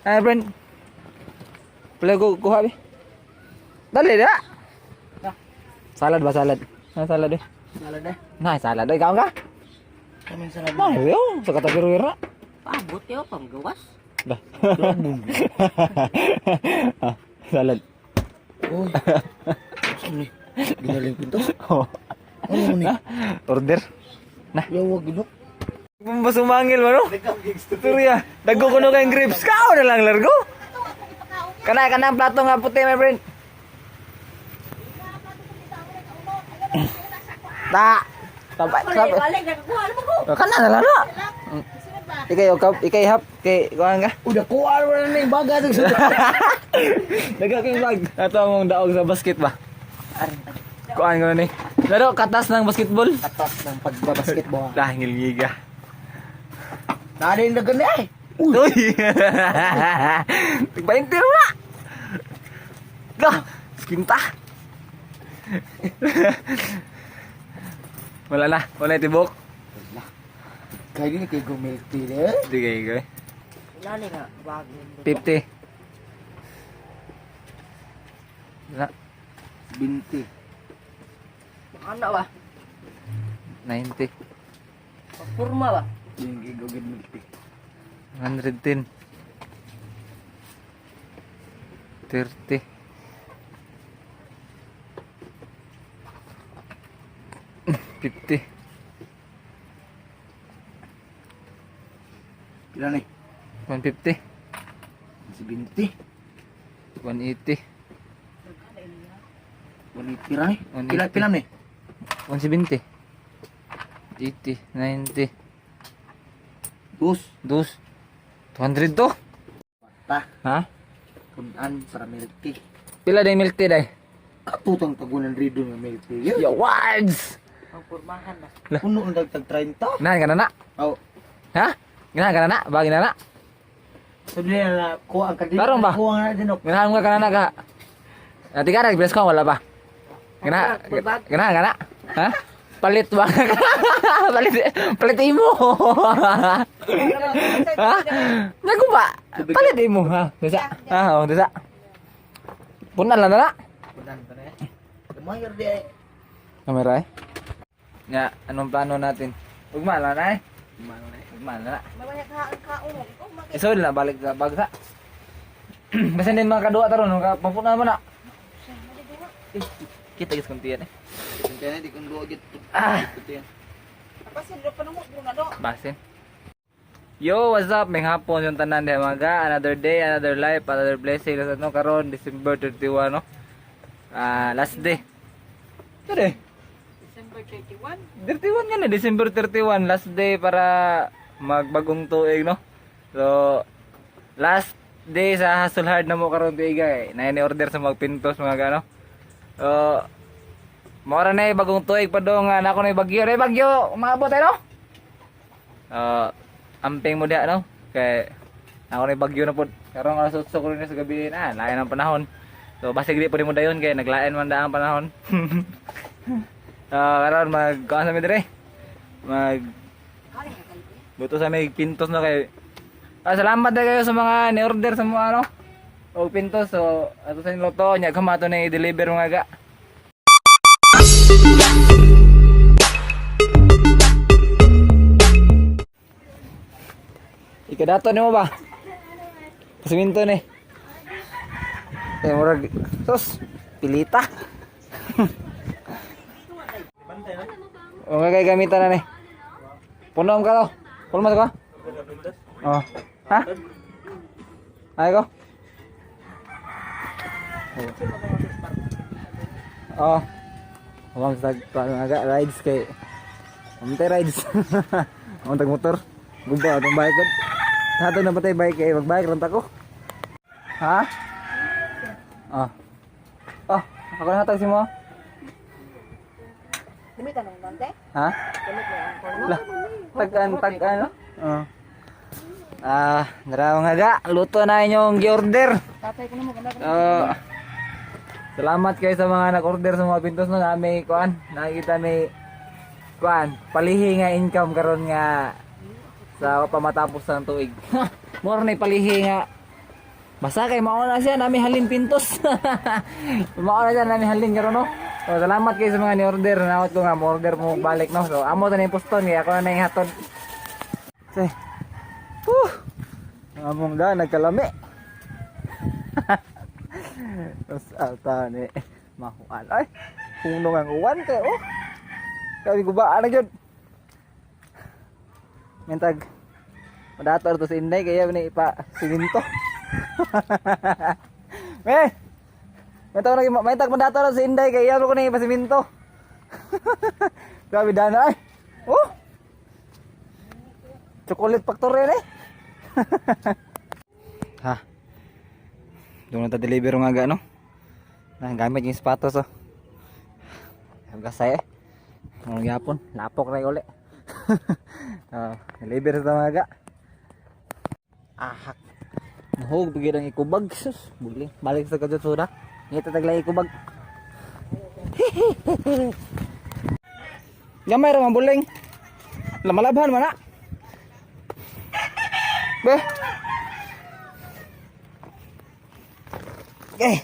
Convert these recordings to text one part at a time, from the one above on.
Ay, friend. Pala ko kuha bi. Dali da. Salad ba salad? Na salad eh. Salad eh. Nah, salad ay kaon ka? Kaming salad. Nah, yo, sa katapiro-ira. Paabot yo panggawas. Dah. Ah, salad. Uy. Saan ni? Ginaling pinto. Oh. Ano ni? Order. Nah, Yo wag ginok. Masumangil mo no? Tuturia. Dagko kuno kay grapes. Kao na lang largo. Kana ang plato nga puti, my friend. Ta. Sampai. Balik nakakuha ano mo. Kana na lang na. Ikay hap kay kuan ka. Udah kuha na ni baga sa Daga kay bag. Ato mong daog sa basket ba. Kuan ko ni. Laro katas ng basketball. Atas ng pagbabasketball. Dahil giga. Nadin na gani ay. Uy. Tigbaintir na. Dah, kinta. Wala tibok. Kaya din kay gumilti de. Di kay Lali nga wag. 50. Na 20. Ano ba? 90. Purma ba? Yung kay gumilti. 110. 30. 50. Pila ni? 150. Si 20. 180. 180 ra ni. 180. Pila ni? 170. 80. 90. Dos. 200 to. Ta. Ha? Kunan para milti. Pila day milk tea day? Katutang tagunan rido nga milti. Yo, words! Ang purmahan na. Puno ang dagtag 30. Ganahan ka na na? Oh. Ha? Ganahan ka na na? Bagay na na? Sabi na kuha ang kadin. Tarong ba? Kuha nga din ok. Ganahan ka na na ka? Ati ka nag-bless ko, wala pa? Ganahan ka na? Ha? Palit ba? palit imo. Ha? Nago ba? Palit imo ha? Dasa? Ha? Oh, dasa? Punan lang na na? Kunan pa na. Lumayor di ay. Kamera eh? Nga, anong plano natin? Ugma lang na eh? Ugma na na. Mamaya ka kaon. Oh, makita. Isod na, balik sa bagsa. Basta din mga kadua taron, pampuna mo na. Kita guys kuntiyan eh. Kaya di kun duwa gid. Tapos hindi pa nung muna do. Basin. Yo, what's up? May hapon yung tanan di mga. Another day, another life, another blessing. Ano karon December 31 no? Last day. Tara. December 31. 31 nga na, December 31, last day para magbagong tuig no. So last day sa hustle hard na mo karon tuig eh. Na order sa magpintos mga gano. So mora na bagong tuig pa do nga nako na bagyo. Re bagyo, umabot ay no. Amping mo diha no. Kay ako na bagyo na pud. Karon alas 8 ko rin sa gabi na, lain ang panahon. So basig di pud mo dayon kay naglain man da ang panahon. Karon magkuan sa mi dire. Buto sa may pintos no kay. Salamat na kayo sa mga ni-order sa mga ano. Og pintos so ato sa loto nya kamato na i-deliver mga ga. Ikadato nimo ba? Pasiminto ni. Murag sos pilita. O nga kay gamitan na ni. Punom ka to. Punom ka. Oh. Ha? Ay ko. Oh. Awang sa aga rides kay. Amte rides. Among tag motor. Gumpa atong bike ko. Hato na patay bike kay magbike ranta ko. Ha? Oh. Oh, ako na hatag si mo. Limitan ng bante. Ha? Limit mo ang kono. Lah, tag-an no? Oh. Naraw nga ga, luto na inyong gi-order. Tatay ko na mo ganda. Salamat kayo sa mga nag-order sa mga pintos no, na may kuan, nakikita may kuan, palihi nga income karon nga sa pamatapos ng tuig. More na palihi nga Basta kay mauna siya nami halin pintos. Mauna siya nami halin karon no. So, salamat kayo sa mga ni-order. Naot ko nga mo-order mo balik no. So amo ta ni poston kaya ako na ihatod. Say. Among da nagkalami. Tapos ata ni makuan. Ay, puno ang uwan kay oh. Kami gubaan na gyud. Mentag madator to sa Inday kaya ni ipa siminto. Mentag madator sa Inday kaya ko ni ipa siminto. Grabe dana ay. Oh. Chocolate factory ni. Ha. Doon na ta deliver nga ga no. Nah, gamit yung sapatos oh. Gasay eh. Ang yapon, lapok na uli. Deliver sa mga ga. Ahak. Nahog bigyan ng ikubag. Sus, buli. Balik sa kadyo suda. Ngita taglay ikubag. Gamay ra man buling. Lamalabhan man na. Be. Okay.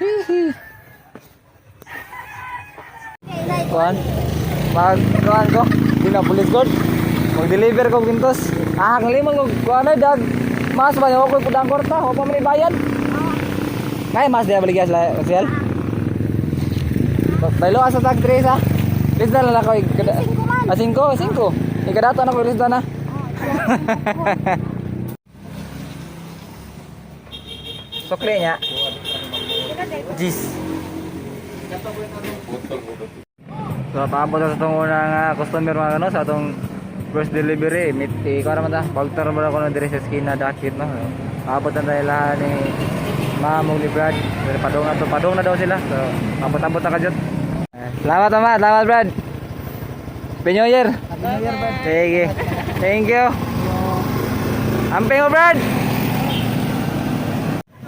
Hihi. Kuan. Kuan ko. Pinapulis ko. Mag-deliver ko pintos. Ah, limang ko kuan ay dag. Mas ba yo ko pudang korta, o pa man bayad. Kay mas dia baligya sila, Marcel. Bailo asa tag 3 ha. Lisda na ko. 5. Ikadato na ko lisda na. Sokle nya. Jis. So paabot sa itong unang customer mga ano sa itong first delivery. Ikaw naman ta, pagtaro mo na ko na dire sa skina dakit no. Paabot na tayo lahat ni Mamong ni Brad. Padong na daw sila. So paabot na kadyot. Salamat naman, salamat Brad. Happy New Year. Happy New Year Brad. Sige. Thank you. Amping mo Brad.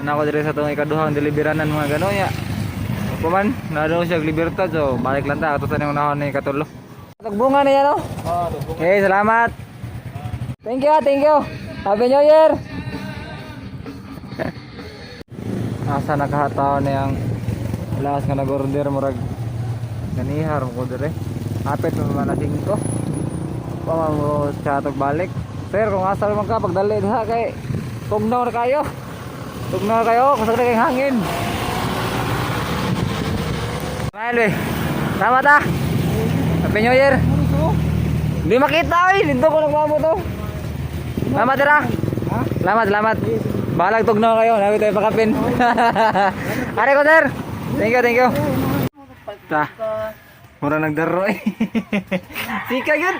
Ano ako dire sa itong ikaduhang deliveranan mga gano'n ya. Paman, na daw siya libertad so balik lang ta ato sa nang unahon ni katulo. Tagbunga niya no? Oh, tagbunga. Okay, salamat. Thank you. Happy New Year. Asa nakahataw na yang lakas nga nag-order murag ganihar mo ko dire. Hapit mo man na 5. Pa mo chatog balik. Sir, kung asa man ka pagdali diha kay tugnaw na kayo. Tugnaw kayo kusag na kay hangin. Smile, salamat ah. Happy New Year. Hindi makita eh. Dito ko nagmamo to. Salamat tira. Salamat. Balag tugnaw kayo. Nabi tayo pakapin. Are ko sir. Thank you. Ta. Mura nagdaro eh. Sika yun.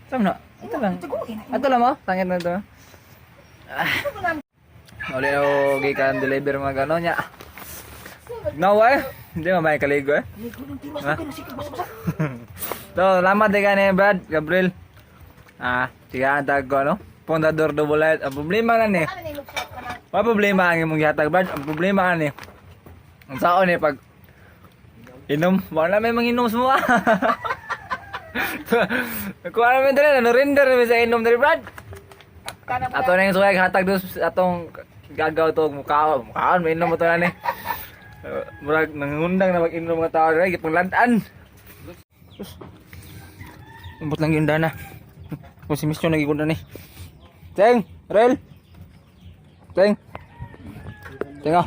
Sama na. Ito lang. Ito lang mo. Tangin na ito. Uli na ko gikan deliver mga gano'n niya. No way. Hindi mo may kaligo eh. So, salamat din ka ni Brad, Gabriel. Tigaan tag ko ano. Pondador do bullet. Ang problema na ni. May problema ang imong gihatag Brad. Ang problema na ni. Ang saon ni pag inom, wala may manginom semua. Kuha namin dali, ano-render namin sa inom dari Brad. Ato na yung suwag hatag doon atong gagaw to mukhaon. Mukhaon, may inom mo to na ni. Murag nangundang na mag-inom mga tao rin, panglantaan. Umbot lang yung dana. Kung si Misyon nagigunda ni. Teng, Rel. Teng. Teng o.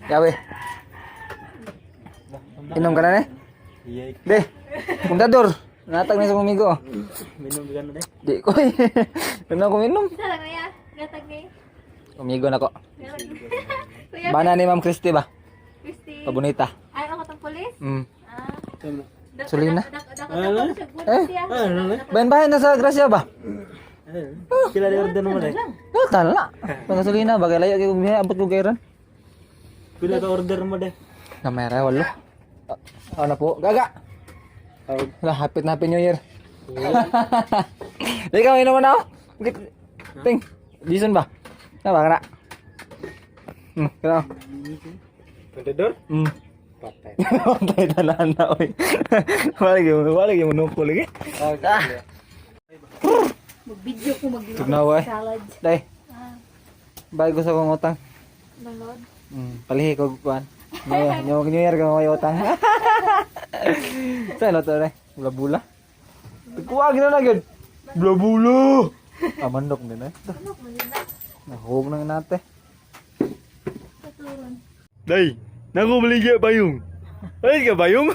Yawe. Inom ka na ni? Di. Puntador. Natag na sa kumigo. Minom ka na di? Di ko eh. Minom ko minom. Sala kaya? Gatag ni? Kumigo na ko. Bana ni Ma'am Christy ba? Christy. Pabunita. Ay, ako tang pulis? Sulina. Ano? Bayan-bayan na sa Gracia ba? Kila di order mo deh. Oh, tala. Pag Sulina, bagay layo kay kumiha, abot ko gayran. Pila ka order mo deh. Kamera, walo. Ano po? Gaga! Wala, hapit na Happy New Year. Ikaw, inom mo na ako. Ting, Jason ba? Ba ka na? Kaya ako. Vendedor? Patay. Patay talaan na, oy. Walig yung monopol lagi. Mag-video ko Tugnaw, eh. salad. Day. Bago sa kong utang. Nalod. Palihi ko kuan. New Year ko may utang. Sa to re? Bula-bula. Kuwag na gyud. Bula-bula. Manok din eh. Ano mo nila? Nahog nang nate. Katuron. Day, naku maligya bayong. Ay ka bayong.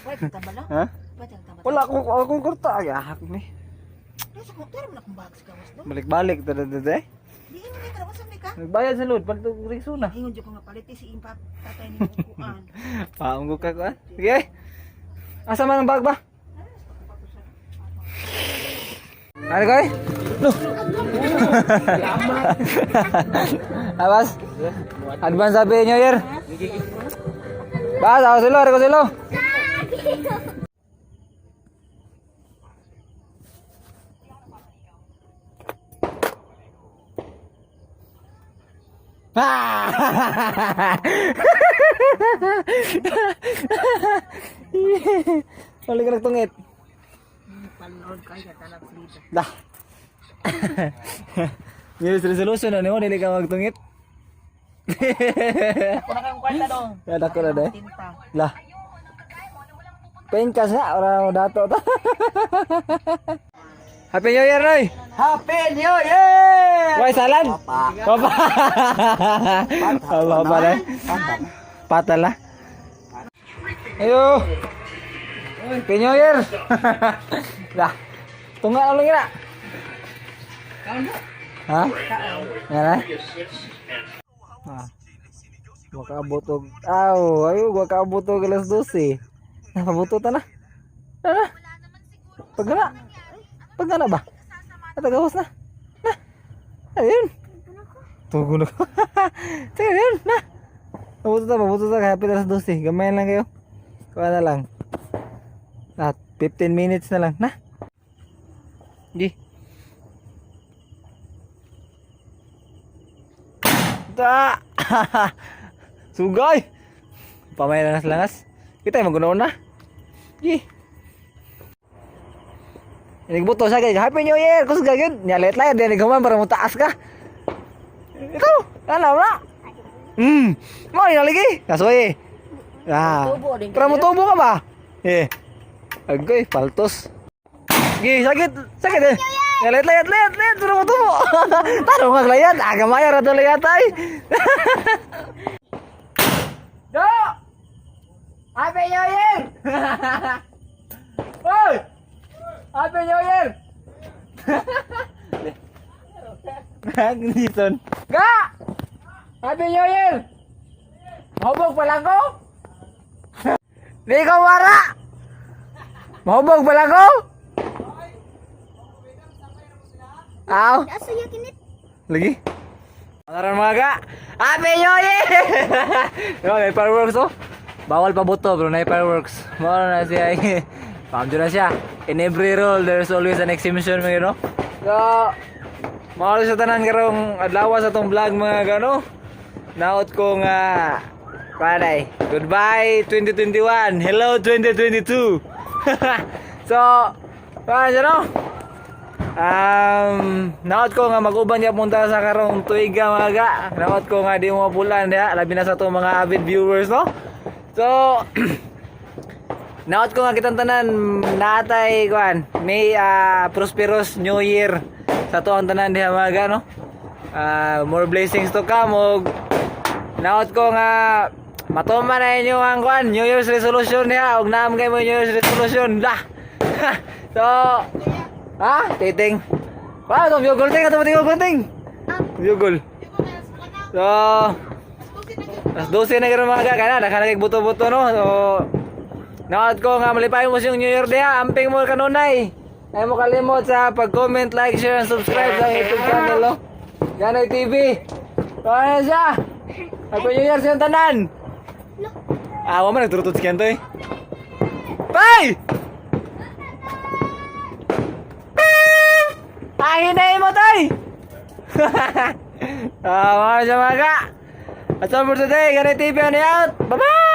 Pwede ka ba lang? Ha? Pwede ka ba? Wala akong kurta agak ni. Nasa kung tira mo na kung bags ka was do. Balik-balik tada tada. Di mo na ka wasan ka. Nagbayad sa load palto risuna. Ingon jud ko nga palit si impak tatay ni kuan. Paunggo ka kuan. Sige. Asa man ang bag ba? Ano koy? No. Awas. Advance Happy New Year. Bas, ako silo. Balik ka nagtungit. Panood kay ka tanap dito. Dah. New Year's resolution ano mo, dili ka magtungit. Ako na kayong kwarta dong. Kada ko na dai. Tinta. Lah. Pengkas na ora dato ta. Happy New Year, Roy. Happy New Year! Why salad? Papa. Papa na. Patala. Ayo. Happy New Year. Dah. Tunggal ulang na. Ha? Ngara? Ah. Gua kaabot og ayo gua kaabot og alas 12. Nakabuto ta na. Na. Pagana ba? At gawas na. Na. Ayun. Tugo na ko. Sige yun, na. Mabuto ta kahit alas 12. Gamay lang kayo. Kuha na lang. At 15 minutes na lang, na. Di. Ta. Sugay. Pamay na langas. Kita magunaon na. Di. Ini buto sa kay Happy New Year. Kus gagid. Nyalet lang din gaman para mo taas ka. Ikaw, ano na? Mo ina lagi. Kasoy. Ah. Para mo tubo ka ba? Agoy, paltos. Gi, sakit eh. Nyalet, para mo tubo. Tarong maglayat, aga maya ra to layat ay. Do! Happy New Year! Hoy! Happy New Year! Nagniton. Ga! Happy New Year! Mahubog pa lang ko? Di ko wara! Mahubog pa lang ko? Aw! Asa yakinit? Lagi? Pangaran mga ga! Happy New Year! Yo, may fireworks oh. Bawal pa buto bro, may fireworks. Mawala na siya. Pamjo na siya. In every role, there's always an exemption mga no? So, mawala sa tanan karong adlaw sa tong vlog mga gano. Naot ko nga paday. Goodbye 2021. Hello 2022. So, paano siya no? Naot ko nga mag-uban niya punta sa karong tuiga mga ga. Naot ko nga di mo mapulan ya, labi na sa itong mga avid viewers no. So naot ko nga kitang tanan natay kuan may prosperous new year sa tuong tanan diha mga ga no. More blessings to come og naot ko nga matuman na inyo ang kuan New Year's resolution niya og naam kay mo New Year's resolution lah. So titing. Wow, itong biyogol ting. Ito pati biyogol ting. Biyogol. So, as 12 na gano'n mga gana. Nakanagig buto-buto no. So, nakat ko nga malipay mo siyang New Year diha. Amping mo kanunay. Ay mo kalimot sa pag-comment, like, share, and subscribe sa YouTube channel no. Gano'y TV. So, ano siya? Happy New Year siyang tanan. Wala man nagturutot si Kento eh. Bye! Hinahin mo tay! Mga siya mga ka! That's all for today. Ganay TV on out. Bye-bye!